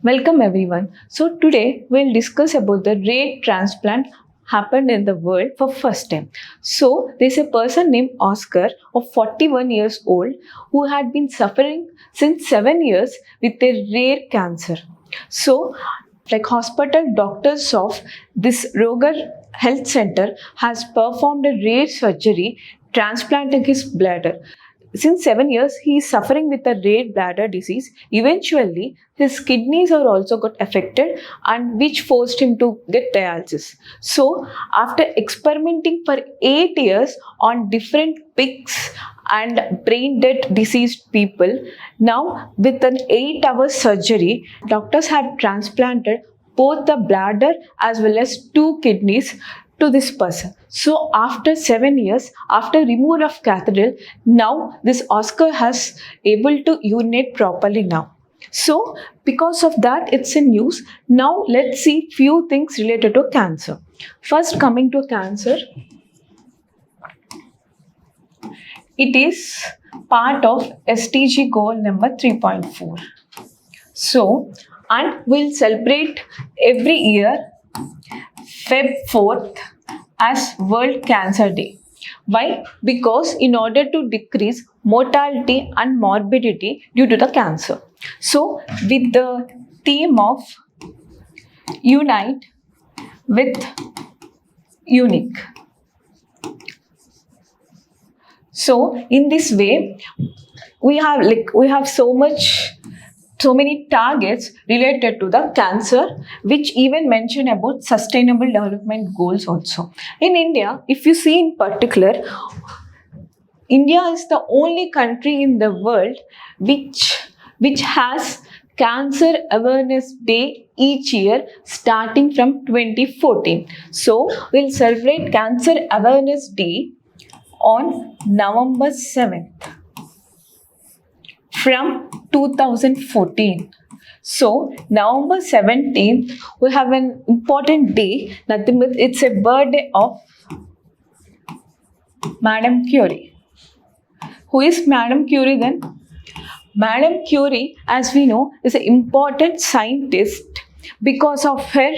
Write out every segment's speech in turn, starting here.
Welcome everyone. So today we'll discuss about the rare transplant happened in the world for first time. So there's a person named Oscar of 41 years old who had been suffering since 7 years with a rare cancer. So hospital doctors of this Roger Health Center has performed a rare surgery transplanting his bladder. Since 7 years, he is suffering with a rare bladder disease. Eventually, his kidneys are also got affected, and which forced him to get dialysis. So, after experimenting for 8 years on different pigs and brain dead deceased people, now with an 8-hour surgery, doctors have transplanted both the bladder as well as 2 kidneys to this person. So after 7 years, after removal of catheter, now this Oscar has able to urinate properly now. So because of that, it's in news. Now let's see few things related to cancer. First, coming to cancer, it is part of SDG goal number 3.4. So, and we'll celebrate every year Feb 4th as World Cancer Day. Why? Because in order to decrease mortality and morbidity due to the cancer. So, with the theme of Unite with Unique. So, in this way, we have so many targets related to the cancer, which even mention about sustainable development goals also. In India, if you see in particular, India is the only country in the world which has Cancer Awareness Day each year starting from 2014. So we'll celebrate Cancer Awareness Day on November 7th. From 2014. So, November 17th, we have an important day. Nothing but it's a birthday of Madame Curie. Who is Madame Curie then? Madame Curie, as we know, is an important scientist. Because of her,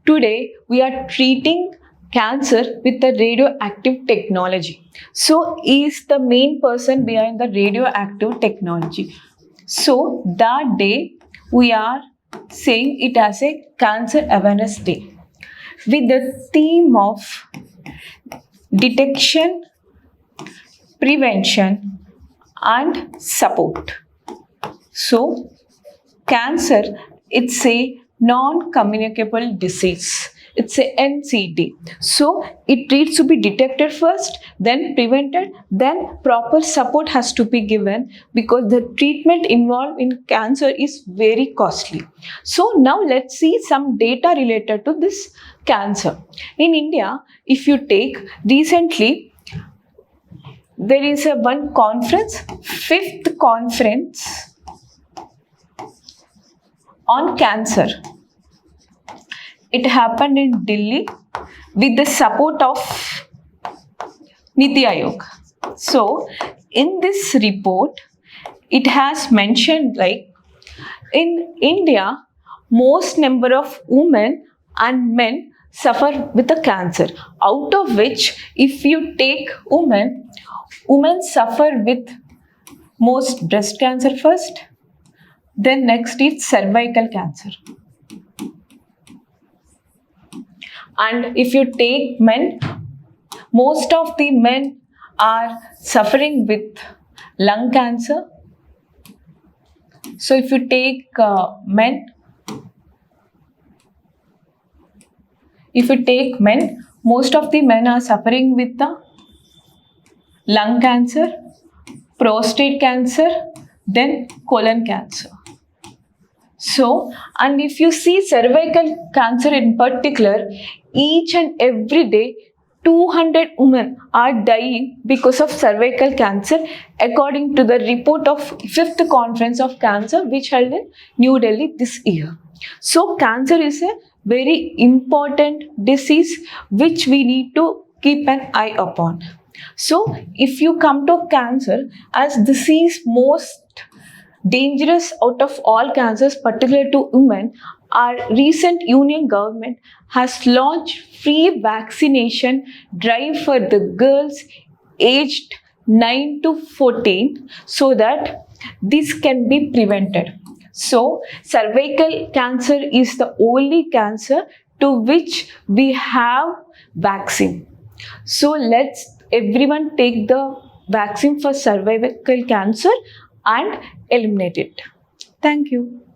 today we are treating cancer with the radioactive technology. So, he is the main person behind the radioactive technology. So, that day we are saying it as a Cancer Awareness Day with the theme of detection, prevention, and support. So, cancer, it's a non-communicable disease. It's a NCD. So it needs to be detected first, then prevented, then proper support has to be given because the treatment involved in cancer is very costly. So now let's see some data related to this cancer. In India, if you take recently, there is a one conference, 5th conference on cancer. It happened in Delhi with the support of Niti Aayog. So, in this report, it has mentioned like in India, most number of women and men suffer with the cancer. Out of which, if you take women suffer with most breast cancer first, then next is cervical cancer. And if you take men, most of the men are suffering with lung cancer. So if you take men, most of the men are suffering with the lung cancer, prostate cancer, then colon cancer. So, and if you see cervical cancer in particular, each and every day 200 women are dying because of cervical cancer according to the report of 5th Conference of Cancer which held in New Delhi this year. So, cancer is a very important disease which we need to keep an eye upon. So, if you come to cancer, as this is most dangerous out of all cancers particular to women, our recent union government has launched free vaccination drive for the girls aged 9 to 14 so that this can be prevented. So, cervical cancer is the only cancer to which we have vaccine. So, let's everyone take the vaccine for cervical cancer and eliminate it. Thank you.